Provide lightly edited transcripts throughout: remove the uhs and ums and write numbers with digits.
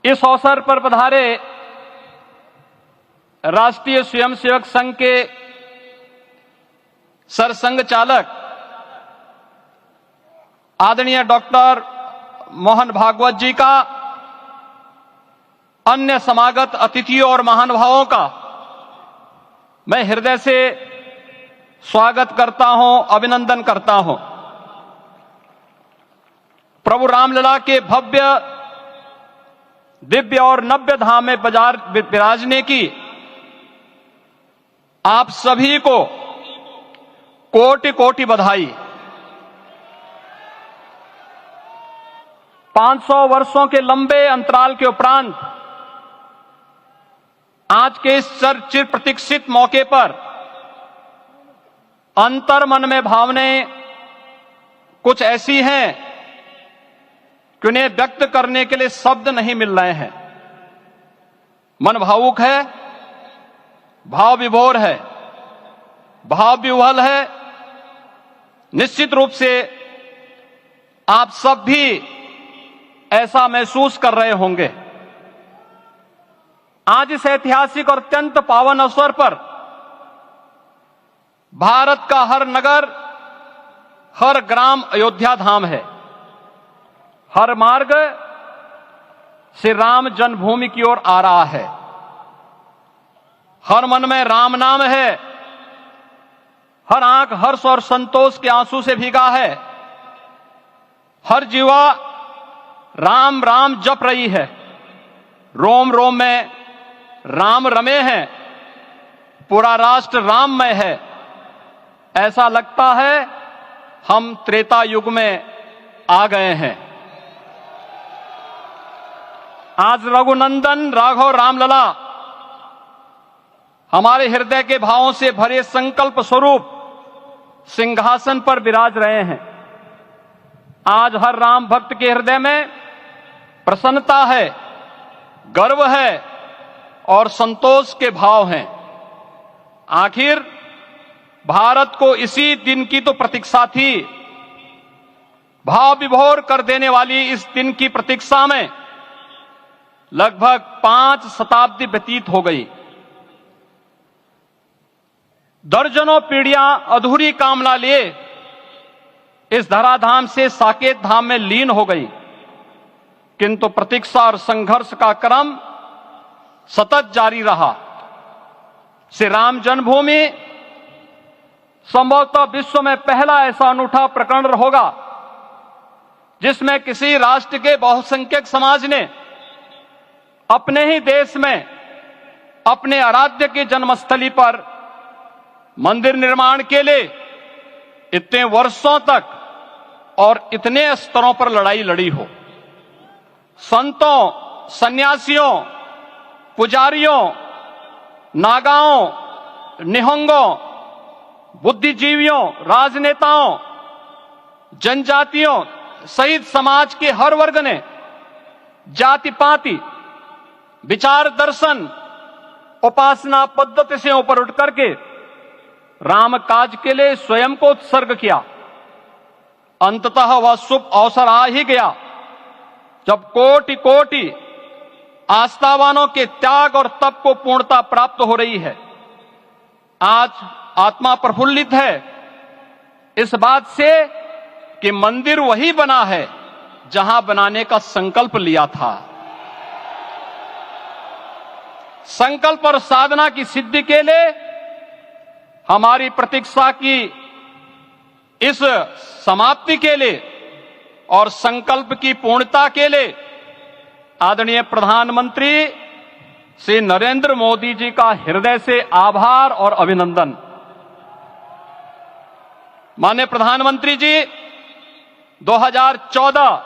इस अवसर पर पधारे राष्ट्रीय स्वयंसेवक संघ के सरसंघ चालक आदरणीय डॉक्टर मोहन भागवत जी का, अन्य समागत अतिथियों और महानुभावों का मैं हृदय से स्वागत करता हूं, अभिनंदन करता हूं। प्रभु रामलला के भव्य, दिव्य और नव्य धाम में विराजने की आप सभी को कोटि कोटि बधाई। 500 वर्षों के लंबे अंतराल के उपरांत आज के इस चिर प्रतीक्षित मौके पर अंतर मन में भावनाएं कुछ ऐसी हैं कि उन्हें व्यक्त करने के लिए शब्द नहीं मिल रहे हैं। मन भावुक है, भाव विभोर है, भाव विह्वल है। निश्चित रूप से आप सब भी ऐसा महसूस कर रहे होंगे। आज इस ऐतिहासिक और अत्यंत पावन अवसर पर भारत का हर नगर, हर ग्राम अयोध्या धाम है। हर मार्ग श्री राम जन्मभूमि की ओर आ रहा है। हर मन में राम नाम है। हर आंख हर्ष और संतोष के आंसू से भीगा है। हर जीवा राम राम जप रही है। रोम रोम में राम रमे हैं। पूरा राष्ट्र राममय है। ऐसा लगता है हम त्रेता युग में आ गए हैं। आज रघुनंदन राघव रामलला हमारे हृदय के भावों से भरे संकल्प स्वरूप सिंहासन पर विराज रहे हैं। आज हर राम भक्त के हृदय में प्रसन्नता है, गर्व है और संतोष के भाव हैं। आखिर भारत को इसी दिन की तो प्रतीक्षा थी। भाव विभोर कर देने वाली इस दिन की प्रतीक्षा में लगभग 5 शताब्दी व्यतीत हो गई। दर्जनों पीढ़ियां अधूरी कामना लिए इस धराधाम से साकेत धाम में लीन हो गई, किंतु प्रतीक्षा और संघर्ष का क्रम सतत जारी रहा। श्री राम जन्मभूमि संभवतः विश्व में पहला ऐसा अनूठा प्रकरण होगा जिसमें किसी राष्ट्र के बहुसंख्यक समाज ने अपने ही देश में अपने आराध्य की जन्मस्थली पर मंदिर निर्माण के लिए इतने वर्षों तक और इतने स्तरों पर लड़ाई लड़ी हो। संतों, सन्यासियों, पुजारियों, नागाओं, निहंगों, बुद्धिजीवियों, राजनेताओं, जनजातियों सहित समाज के हर वर्ग ने जाति पाति, विचार दर्शन, उपासना पद्धति से ऊपर उठ करके राम काज के लिए स्वयं को उत्सर्ग किया। अंततः वह शुभ अवसर आ ही गया जब कोटि कोटि आस्थावानों के त्याग और तप को पूर्णता प्राप्त हो रही है। आज आत्मा प्रफुल्लित है इस बात से कि मंदिर वही बना है जहां बनाने का संकल्प लिया था। संकल्प और साधना की सिद्धि के लिए हमारी प्रतीक्षा की इस समाप्ति के लिए और संकल्प की पूर्णता के लिए आदरणीय प्रधानमंत्री श्री नरेंद्र मोदी जी का हृदय से आभार और अभिनंदन। माननीय प्रधानमंत्री जी, 2014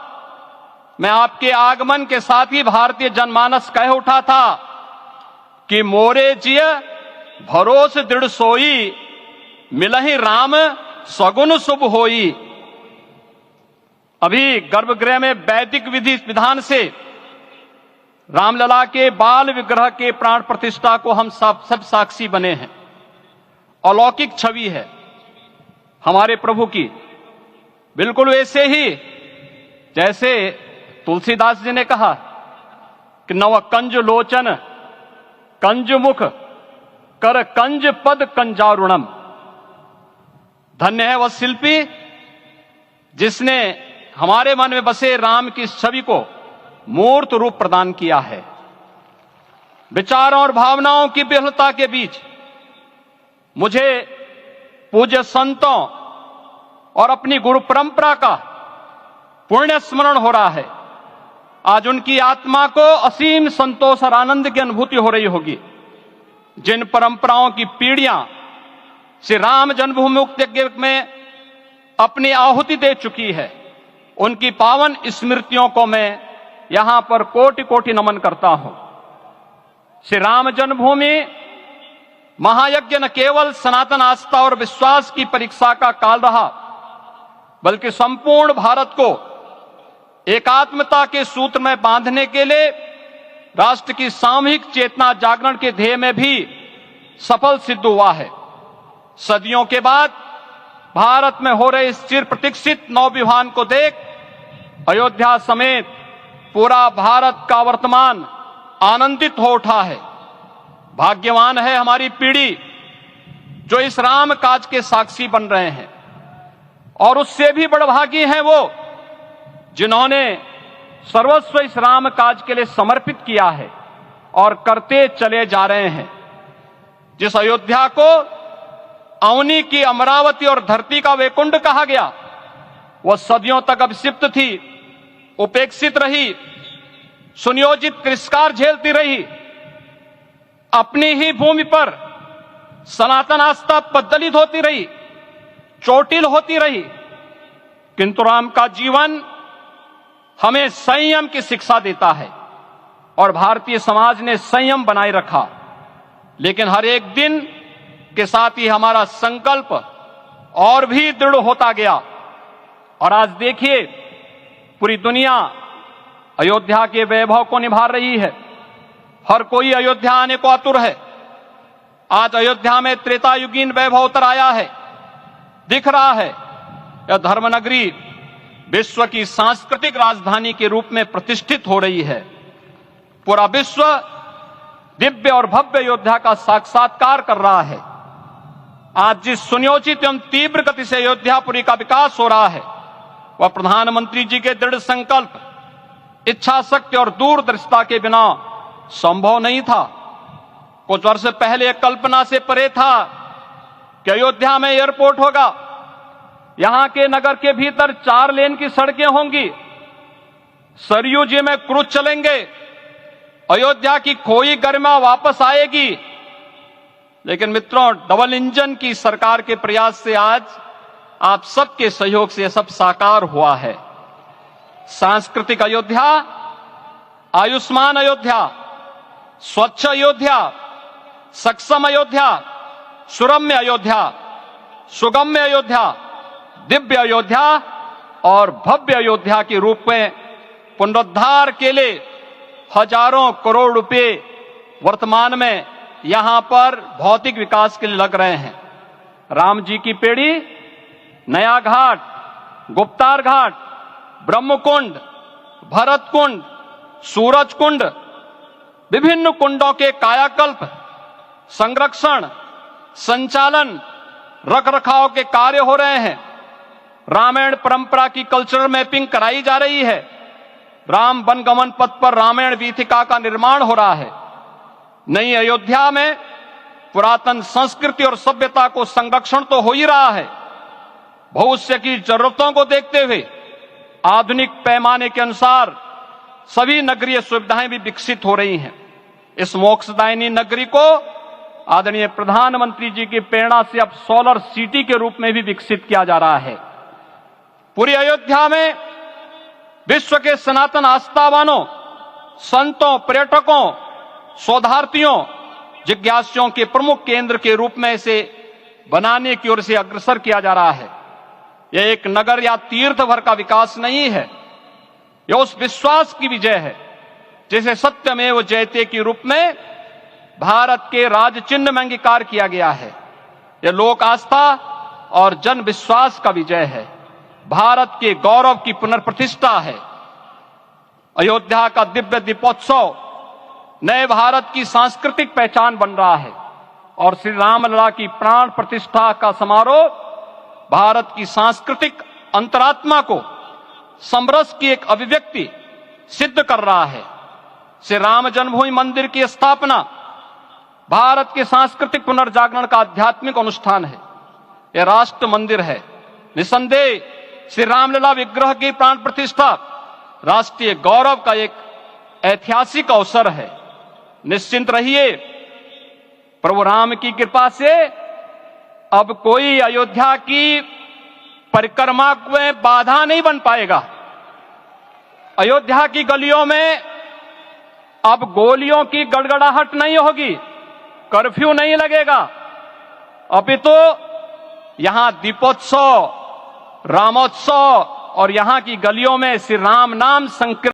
में आपके आगमन के साथ ही भारतीय जनमानस कह उठा था कि मोरे जिय भरोस दृढ़ सोई, मिलहि राम सगुन शुभ होई। अभी गर्भगृह में वैदिक विधि विधान से रामलला के बाल विग्रह के प्राण प्रतिष्ठा को हम सब साक्षी बने हैं। अलौकिक छवि है हमारे प्रभु की, बिल्कुल वैसे ही जैसे तुलसीदास जी ने कहा कि नव कंज लोचन कंज मुख कर कंज पद कंजारुणम। धन्य है वह शिल्पी जिसने हमारे मन में बसे राम की छवि को मूर्त रूप प्रदान किया है। विचारों और भावनाओं की विहलता के बीच मुझे पूज्य संतों और अपनी गुरु परंपरा का पुण्य स्मरण हो रहा है। आज उनकी आत्मा को असीम संतोष और आनंद की अनुभूति हो रही होगी। जिन परंपराओं की पीढ़ियां श्री राम जन्मभूमि मुक्ति यज्ञ में अपनी आहुति दे चुकी है, उनकी पावन स्मृतियों को मैं यहां पर कोटि कोटि नमन करता हूं। श्री राम जन्मभूमि महायज्ञ न केवल सनातन आस्था और विश्वास की परीक्षा का काल रहा, बल्कि संपूर्ण भारत को एकात्मता के सूत्र में बांधने के लिए राष्ट्र की सामूहिक चेतना जागरण के ध्येय में भी सफल सिद्ध हुआ है। सदियों के बाद भारत में हो रहे इस चिर प्रतीक्षित नवविवाह को देख अयोध्या समेत पूरा भारत का वर्तमान आनंदित हो उठा है। भाग्यवान है हमारी पीढ़ी जो इस राम काज के साक्षी बन रहे हैं, और उससे भी बड़भागी हैं वो जिन्होंने सर्वस्व इस राम काज के लिए समर्पित किया है और करते चले जा रहे हैं। जिस अयोध्या को अवनी की अमरावती और धरती का वैकुंठ कहा गया, वह सदियों तक अभिषिप्त थी, उपेक्षित रही, सुनियोजित तिरस्कार झेलती रही। अपनी ही भूमि पर सनातन आस्था पद्दलित होती रही, चोटिल होती रही, किंतु राम का जीवन हमें संयम की शिक्षा देता है और भारतीय समाज ने संयम बनाए रखा। लेकिन हर एक दिन के साथ ही हमारा संकल्प और भी दृढ़ होता गया, और आज देखिए पूरी दुनिया अयोध्या के वैभव को निभा रही है। हर कोई अयोध्या आने को आतुर है। आज अयोध्या में त्रेतायुगीन वैभव उतर आया है, दिख रहा है। यह धर्मनगरी विश्व की सांस्कृतिक राजधानी के रूप में प्रतिष्ठित हो रही है। पूरा विश्व दिव्य और भव्य अयोध्या का साक्षात्कार कर रहा है। आज जिस सुनियोजित एवं तीव्र गति से अयोध्यापुरी का विकास हो रहा है, वह प्रधानमंत्री जी के दृढ़ संकल्प, इच्छा शक्ति और दूरदर्शिता के बिना संभव नहीं था। कुछ वर्ष पहले कल्पना से परे था कि अयोध्या में एयरपोर्ट होगा, यहां के नगर के भीतर 4 लेन की सड़कें होंगी, सरयू जी में क्रूज चलेंगे, अयोध्या की खोई गरिमा वापस आएगी। लेकिन मित्रों, डबल इंजन की सरकार के प्रयास से आज आप सबके सहयोग से यह सब साकार हुआ है। सांस्कृतिक अयोध्या, आयुष्मान अयोध्या, स्वच्छ अयोध्या, सक्षम अयोध्या, सुरम्य अयोध्या, सुगम्य अयोध्या, दिव्य अयोध्या और भव्य अयोध्या के रूप में पुनरुद्धार के लिए हजारों करोड़ रुपए वर्तमान में यहां पर भौतिक विकास के लिए लग रहे हैं। राम जी की पेड़ी, नया घाट, गुप्तार घाट, ब्रह्मकुंड, भरत कुंड, सूरज कुंड, विभिन्न कुंडों के कायाकल्प, संरक्षण, संचालन, रखरखाव के कार्य हो रहे हैं। रामायण परंपरा की कल्चरल मैपिंग कराई जा रही है। राम वनगमन पथ पर रामायण वीथिका का निर्माण हो रहा है। नई अयोध्या में पुरातन संस्कृति और सभ्यता को संरक्षण तो हो ही रहा है, भविष्य की जरूरतों को देखते हुए आधुनिक पैमाने के अनुसार सभी नगरीय सुविधाएं भी विकसित हो रही हैं। इस मोक्षदायिनी नगरी को आदरणीय प्रधानमंत्री जी की प्रेरणा से अब सोलर सिटी के रूप में भी विकसित किया जा रहा है। पूरी अयोध्या में विश्व के सनातन आस्थावानों, संतों, पर्यटकों, शोधार्थियों, जिज्ञासुओं के प्रमुख केंद्र के रूप में इसे बनाने की ओर से अग्रसर किया जा रहा है। यह एक नगर या तीर्थ भर का विकास नहीं है, यह उस विश्वास की विजय है जिसे सत्यमेव जयते के रूप में भारत के राज चिन्ह में अंगीकार किया गया है। यह लोक आस्था और जन विश्वास का विजय है, भारत के गौरव की पुनर्प्रतिष्ठा है। अयोध्या का दिव्य दीपोत्सव नए भारत की सांस्कृतिक पहचान बन रहा है और श्री रामलला की प्राण प्रतिष्ठा का समारोह भारत की सांस्कृतिक अंतरात्मा को समरस की एक अभिव्यक्ति सिद्ध कर रहा है। श्री राम जन्मभूमि मंदिर की स्थापना भारत के सांस्कृतिक पुनर्जागरण का आध्यात्मिक अनुष्ठान है। यह राष्ट्र मंदिर है। निसंदेह श्री रामलला विग्रह की प्राण प्रतिष्ठा राष्ट्रीय गौरव का एक ऐतिहासिक अवसर है। निश्चिंत रहिए, प्रभु राम की कृपा से अब कोई अयोध्या की परिक्रमा में बाधा नहीं बन पाएगा। अयोध्या की गलियों में अब गोलियों की गड़गड़ाहट नहीं होगी, कर्फ्यू नहीं लगेगा। अपितु यहां दीपोत्सव, रामोत्सव और यहां की गलियों में श्री राम नाम संकीर्तन